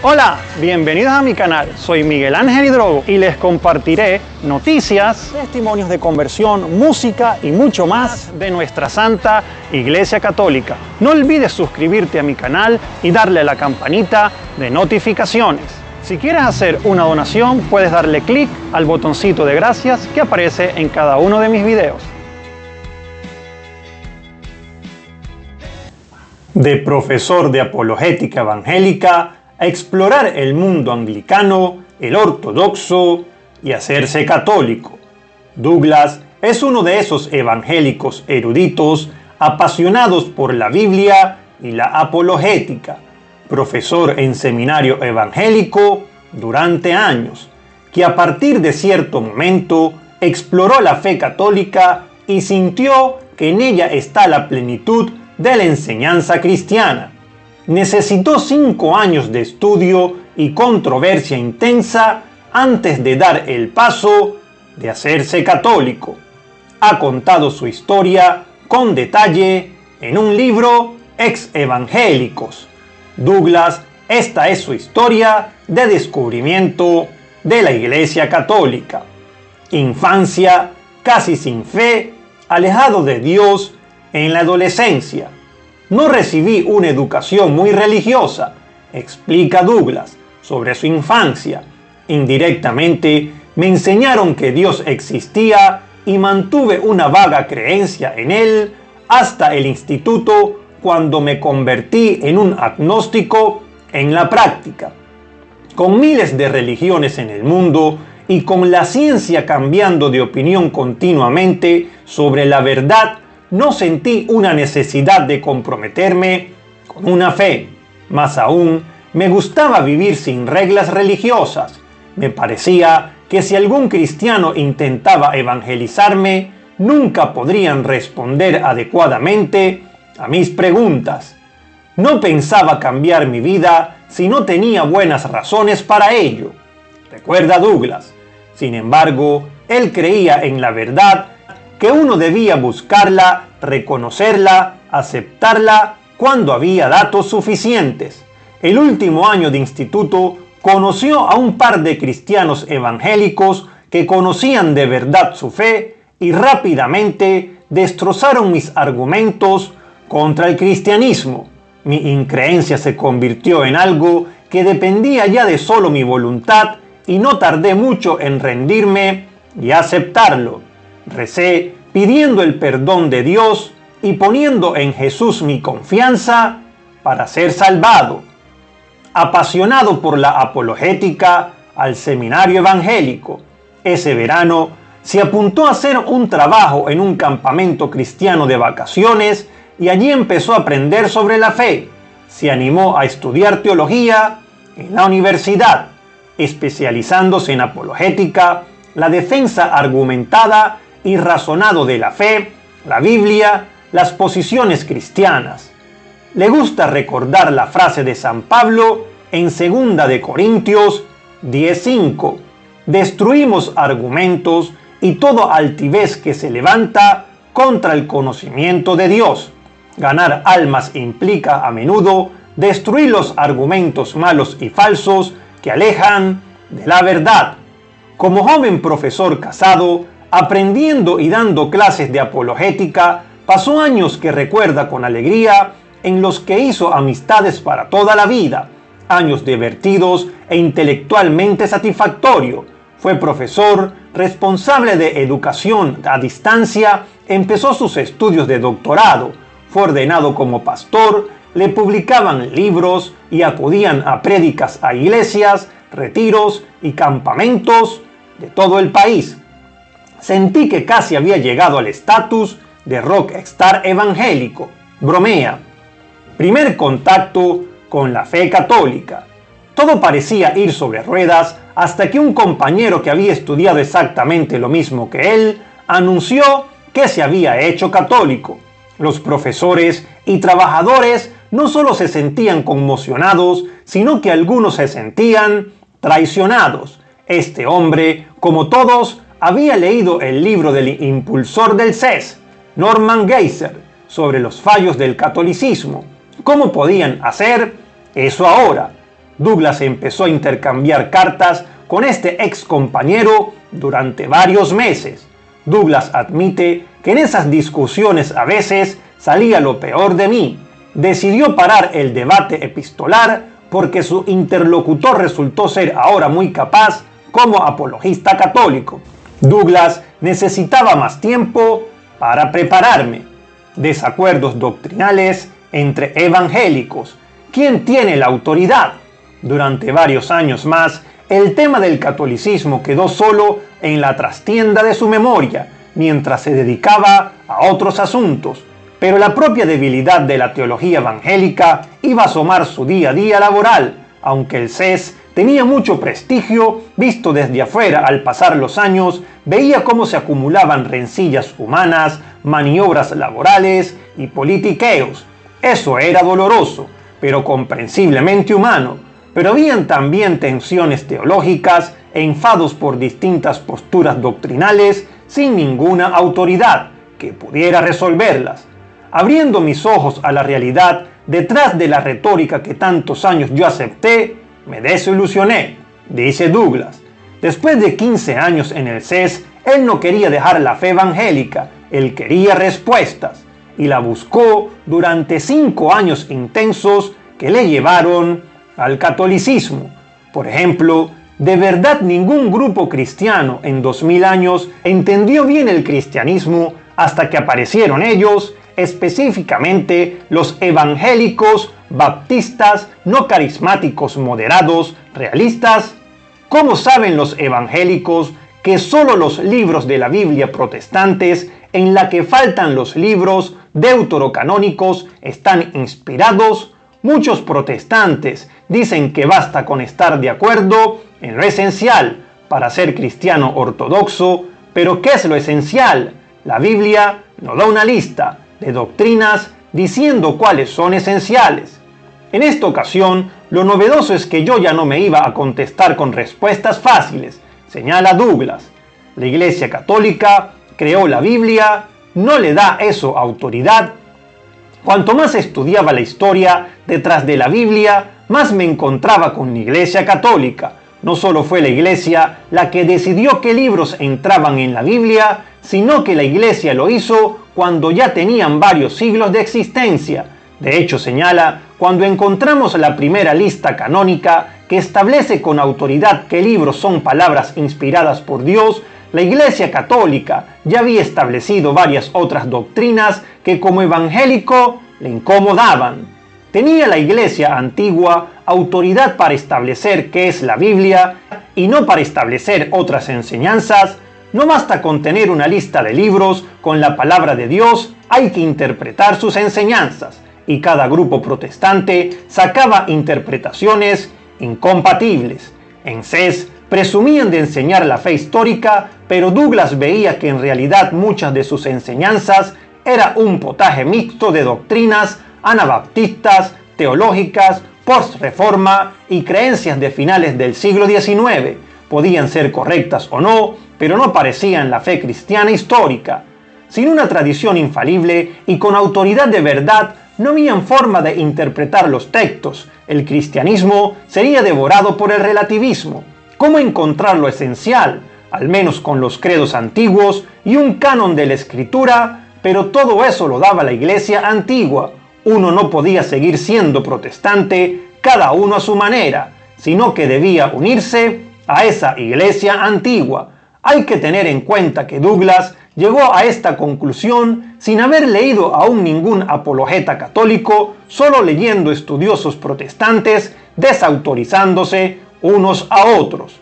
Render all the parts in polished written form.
Hola, bienvenidos a mi canal. Soy Miguel Ángel Hidrogo y les compartiré noticias, testimonios de conversión, música y mucho más de nuestra Santa Iglesia Católica. No olvides suscribirte a mi canal y darle a la campanita de notificaciones. Si quieres hacer una donación, puedes darle clic al botoncito de gracias que aparece en cada uno de mis videos. De profesor de apologética evangélica a explorar el mundo anglicano, el ortodoxo y hacerse católico. Douglas es uno de esos evangélicos eruditos apasionados por la Biblia y la apologética, profesor en seminario evangélico durante años, que a partir de cierto momento exploró la fe católica y sintió que en ella está la plenitud de la enseñanza cristiana. Necesitó 5 años de estudio y controversia intensa antes de dar el paso de hacerse católico. Ha contado su historia con detalle en un libro, Ex Evangélicos. Douglas, esta es su historia de descubrimiento de la Iglesia Católica. Infancia casi sin fe, alejado de Dios en la adolescencia. No recibí una educación muy religiosa, explica Douglas sobre su infancia. Indirectamente me enseñaron que Dios existía y mantuve una vaga creencia en él hasta el instituto, cuando me convertí en un agnóstico en la práctica. Con miles de religiones en el mundo y con la ciencia cambiando de opinión continuamente sobre la verdad, no sentí una necesidad de comprometerme con una fe. Más aún, me gustaba vivir sin reglas religiosas. Me parecía que si algún cristiano intentaba evangelizarme, nunca podrían responder adecuadamente a mis preguntas. No pensaba cambiar mi vida si no tenía buenas razones para ello, recuerda Douglas. Sin embargo, él creía en la verdad, que uno debía buscarla, reconocerla, aceptarla cuando había datos suficientes. El último año de instituto conoció a un par de cristianos evangélicos que conocían de verdad su fe y rápidamente destrozaron mis argumentos contra el cristianismo. Mi increencia se convirtió en algo que dependía ya de solo mi voluntad y no tardé mucho en rendirme y aceptarlo. Recé pidiendo el perdón de Dios y poniendo en Jesús mi confianza para ser salvado. Apasionado por la apologética, al seminario evangélico. Ese verano se apuntó a hacer un trabajo en un campamento cristiano de vacaciones y allí empezó a aprender sobre la fe. Se animó a estudiar teología en la universidad, especializándose en apologética, la defensa argumentada y razonado de la fe, la Biblia, las posiciones cristianas. Le gusta recordar la frase de San Pablo en 2 de Corintios 10:5. Destruimos argumentos y toda altivez que se levanta contra el conocimiento de Dios. Ganar almas implica a menudo destruir los argumentos malos y falsos que alejan de la verdad. Como joven profesor casado, aprendiendo y dando clases de apologética, pasó años que recuerda con alegría, en los que hizo amistades para toda la vida, años divertidos e intelectualmente satisfactorio. Fue profesor, responsable de educación a distancia, empezó sus estudios de doctorado, fue ordenado como pastor, le publicaban libros y acudían a prédicas a iglesias, retiros y campamentos de todo el país. Sentí que casi había llegado al estatus de rockstar evangélico, bromea. Primer contacto con la fe católica. Todo parecía ir sobre ruedas hasta que un compañero que había estudiado exactamente lo mismo que él anunció que se había hecho católico. Los profesores y trabajadores no solo se sentían conmocionados, sino que algunos se sentían traicionados. Este hombre, como todos, había leído el libro del impulsor del CES, Norman Geisler, sobre los fallos del catolicismo. ¿Cómo podían hacer eso ahora? Douglas empezó a intercambiar cartas con este ex compañero durante varios meses. Douglas admite que en esas discusiones a veces salía lo peor de mí. Decidió parar el debate epistolar porque su interlocutor resultó ser ahora muy capaz como apologista católico. Douglas necesitaba más tiempo para prepararme. Desacuerdos doctrinales entre evangélicos. ¿Quién tiene la autoridad? Durante varios años más, el tema del catolicismo quedó solo en la trastienda de su memoria, mientras se dedicaba a otros asuntos. Pero la propia debilidad de la teología evangélica iba a asomar su día a día laboral, aunque el CES tenía mucho prestigio, visto desde afuera al pasar los años, veía cómo se acumulaban rencillas humanas, maniobras laborales y politiqueos. Eso era doloroso, pero comprensiblemente humano. Pero habían también tensiones teológicas e enfados por distintas posturas doctrinales sin ninguna autoridad que pudiera resolverlas. Abriendo mis ojos a la realidad, detrás de la retórica que tantos años yo acepté, me desilusioné, dice Douglas. Después de 15 años en el CES, él no quería dejar la fe evangélica, él quería respuestas, y la buscó durante 5 años intensos que le llevaron al catolicismo. Por ejemplo, de verdad ningún grupo cristiano en 2000 años entendió bien el cristianismo hasta que aparecieron ellos, específicamente los evangélicos, baptistas, no carismáticos, moderados, realistas. ¿Cómo saben los evangélicos que solo los libros de la Biblia protestantes, en la que faltan los libros deuterocanónicos, están inspirados? Muchos protestantes dicen que basta con estar de acuerdo en lo esencial para ser cristiano ortodoxo, pero ¿qué es lo esencial? La Biblia nos da una lista de doctrinas diciendo cuáles son esenciales. En esta ocasión, lo novedoso es que yo ya no me iba a contestar con respuestas fáciles, señala Douglas. La Iglesia Católica creó la Biblia, ¿no le da eso autoridad? Cuanto más estudiaba la historia detrás de la Biblia, más me encontraba con la Iglesia Católica. No solo fue la Iglesia la que decidió qué libros entraban en la Biblia, sino que la Iglesia lo hizo cuando ya tenían varios siglos de existencia. De hecho, señala, cuando encontramos la primera lista canónica que establece con autoridad qué libros son palabras inspiradas por Dios, la Iglesia Católica ya había establecido varias otras doctrinas que como evangélico le incomodaban. ¿Tenía la Iglesia antigua autoridad para establecer qué es la Biblia y no para establecer otras enseñanzas? No basta con tener una lista de libros con la palabra de Dios, hay que interpretar sus enseñanzas, y cada grupo protestante sacaba interpretaciones incompatibles. En CES presumían de enseñar la fe histórica, pero Douglas veía que en realidad muchas de sus enseñanzas era un potaje mixto de doctrinas anabaptistas, teológicas, post-reforma y creencias de finales del siglo XIX. Podían ser correctas o no, pero no parecían la fe cristiana histórica. Sin una tradición infalible y con autoridad de verdad, no había forma de interpretar los textos. El cristianismo sería devorado por el relativismo. ¿Cómo encontrar lo esencial? Al menos con los credos antiguos y un canon de la escritura, pero todo eso lo daba la Iglesia antigua. Uno no podía seguir siendo protestante, cada uno a su manera, sino que debía unirse a esa Iglesia antigua. Hay que tener en cuenta que Douglas llegó a esta conclusión sin haber leído aún ningún apologeta católico, solo leyendo estudiosos protestantes desautorizándose unos a otros.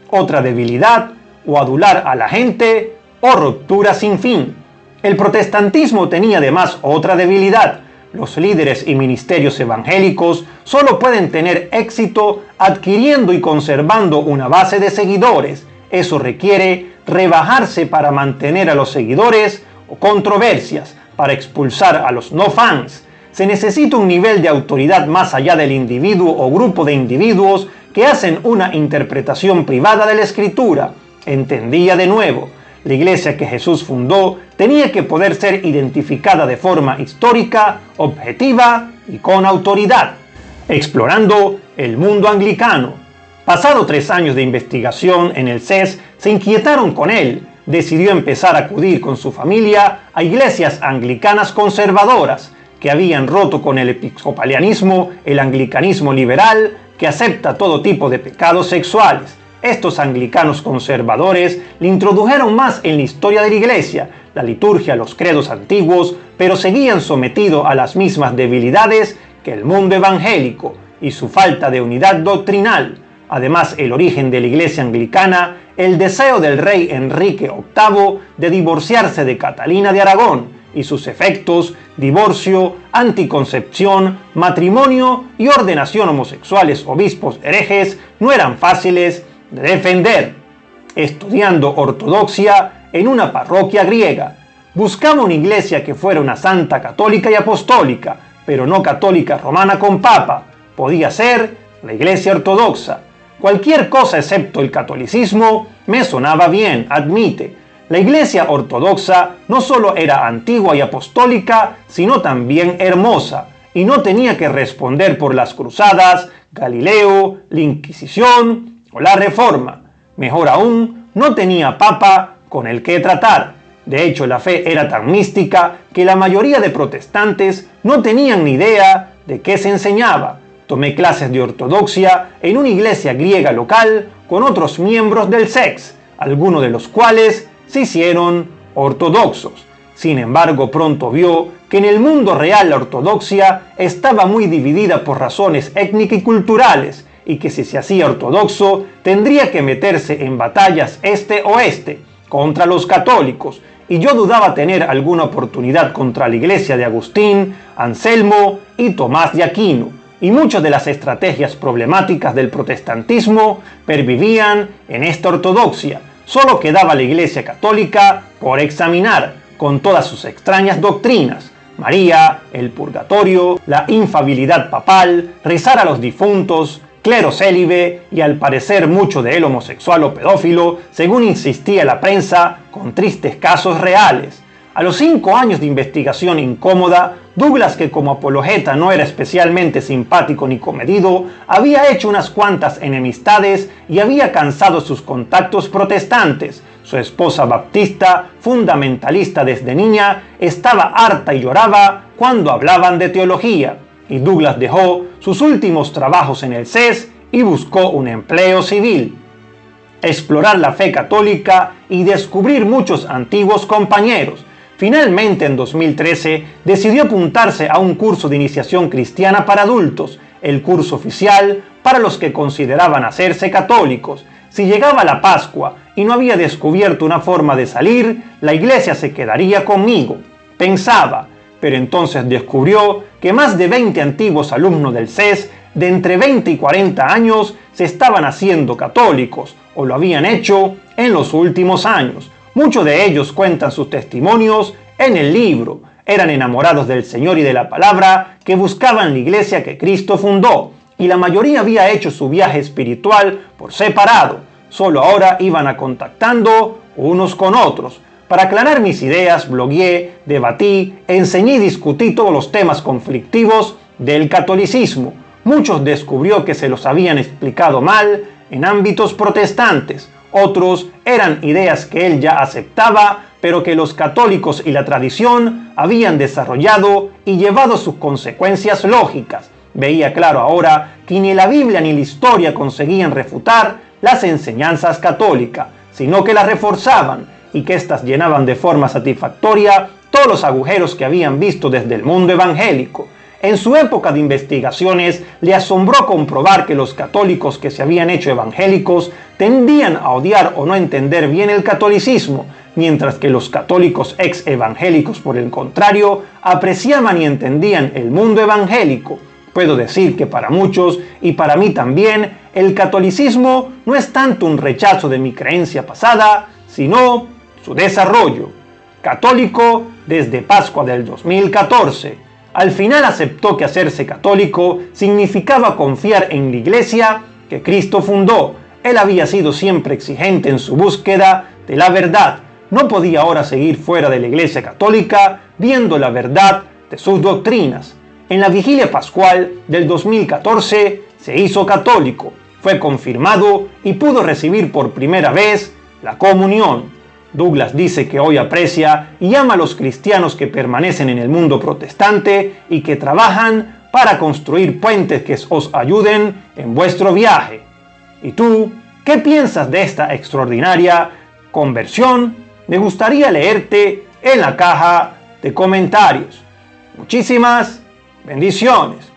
Otra debilidad, o adular a la gente, o ruptura sin fin. El protestantismo tenía además otra debilidad. Los líderes y ministerios evangélicos solo pueden tener éxito adquiriendo y conservando una base de seguidores. Eso requiere rebajarse para mantener a los seguidores o controversias para expulsar a los no fans. Se necesita un nivel de autoridad más allá del individuo o grupo de individuos que hacen una interpretación privada de la Escritura. Entendía de nuevo, la iglesia que Jesús fundó tenía que poder ser identificada de forma histórica, objetiva y con autoridad. Explorando el mundo anglicano. Pasado 3 años de investigación en el CES, se inquietaron con él. Decidió empezar a acudir con su familia a iglesias anglicanas conservadoras que habían roto con el episcopalianismo, el anglicanismo liberal, que acepta todo tipo de pecados sexuales. Estos anglicanos conservadores le introdujeron más en la historia de la iglesia, la liturgia, los credos antiguos, pero seguían sometidos a las mismas debilidades que el mundo evangélico y su falta de unidad doctrinal. Además, el origen de la iglesia anglicana, el deseo del rey Enrique VIII de divorciarse de Catalina de Aragón y sus efectos, divorcio, anticoncepción, matrimonio y ordenación homosexuales obispos herejes, no eran fáciles de defender. Estudiando ortodoxia en una parroquia griega, buscaba una iglesia que fuera una santa católica y apostólica, pero no católica romana con papa. Podía ser la iglesia ortodoxa. Cualquier cosa excepto el catolicismo me sonaba bien, admite. La iglesia ortodoxa no solo era antigua y apostólica, sino también hermosa, y no tenía que responder por las cruzadas, Galileo, la Inquisición o la Reforma. Mejor aún, no tenía papa con el que tratar. De hecho, la fe era tan mística que la mayoría de protestantes no tenían ni idea de qué se enseñaba. Tomé clases de ortodoxia en una iglesia griega local con otros miembros del CES, algunos de los cuales se hicieron ortodoxos. Sin embargo, pronto vio que en el mundo real la ortodoxia estaba muy dividida por razones étnicas y culturales, y que si se hacía ortodoxo tendría que meterse en batallas este-oeste contra los católicos, y yo dudaba tener alguna oportunidad contra la iglesia de Agustín, Anselmo y Tomás de Aquino. Y muchas de las estrategias problemáticas del protestantismo pervivían en esta ortodoxia. Solo quedaba la iglesia católica por examinar, con todas sus extrañas doctrinas: María, el purgatorio, la infalibilidad papal, rezar a los difuntos, clero célibe y al parecer mucho de él homosexual o pedófilo, según insistía la prensa, con tristes casos reales. A los 5 años de investigación incómoda, Douglas, que como apologeta no era especialmente simpático ni comedido, había hecho unas cuantas enemistades y había cansado sus contactos protestantes. Su esposa baptista, fundamentalista desde niña, estaba harta y lloraba cuando hablaban de teología, y Douglas dejó sus últimos trabajos en el CES y buscó un empleo civil. Explorar la fe católica y descubrir muchos antiguos compañeros. Finalmente, en 2013, decidió apuntarse a un curso de iniciación cristiana para adultos, el curso oficial para los que consideraban hacerse católicos. Si llegaba la Pascua y no había descubierto una forma de salir, la iglesia se quedaría conmigo, pensaba, pero entonces descubrió que más de 20 antiguos alumnos del CES, de entre 20 y 40 años, se estaban haciendo católicos, o lo habían hecho en los últimos años. Muchos de ellos cuentan sus testimonios en el libro. Eran enamorados del Señor y de la palabra, que buscaban la iglesia que Cristo fundó, y la mayoría había hecho su viaje espiritual por separado. Solo ahora iban contactando unos con otros. Para aclarar mis ideas, blogueé, debatí, enseñé y discutí todos los temas conflictivos del catolicismo. Muchos descubrió que se los habían explicado mal en ámbitos protestantes. Otros eran ideas que él ya aceptaba, pero que los católicos y la tradición habían desarrollado y llevado sus consecuencias lógicas. Veía claro ahora que ni la Biblia ni la historia conseguían refutar las enseñanzas católicas, sino que las reforzaban, y que éstas llenaban de forma satisfactoria todos los agujeros que habían visto desde el mundo evangélico. En su época de investigaciones, le asombró comprobar que los católicos que se habían hecho evangélicos tendían a odiar o no entender bien el catolicismo, mientras que los católicos ex-evangélicos, por el contrario, apreciaban y entendían el mundo evangélico. Puedo decir que para muchos, y para mí también, el catolicismo no es tanto un rechazo de mi creencia pasada, sino su desarrollo. Católico desde Pascua del 2014. Al final aceptó que hacerse católico significaba confiar en la iglesia que Cristo fundó. Él había sido siempre exigente en su búsqueda de la verdad. No podía ahora seguir fuera de la iglesia católica viendo la verdad de sus doctrinas. En la vigilia pascual del 2014 se hizo católico, fue confirmado y pudo recibir por primera vez la comunión. Douglas dice que hoy aprecia y ama a los cristianos que permanecen en el mundo protestante y que trabajan para construir puentes que os ayuden en vuestro viaje. ¿Y tú, qué piensas de esta extraordinaria conversión? Me gustaría leerte en la caja de comentarios. Muchísimas bendiciones.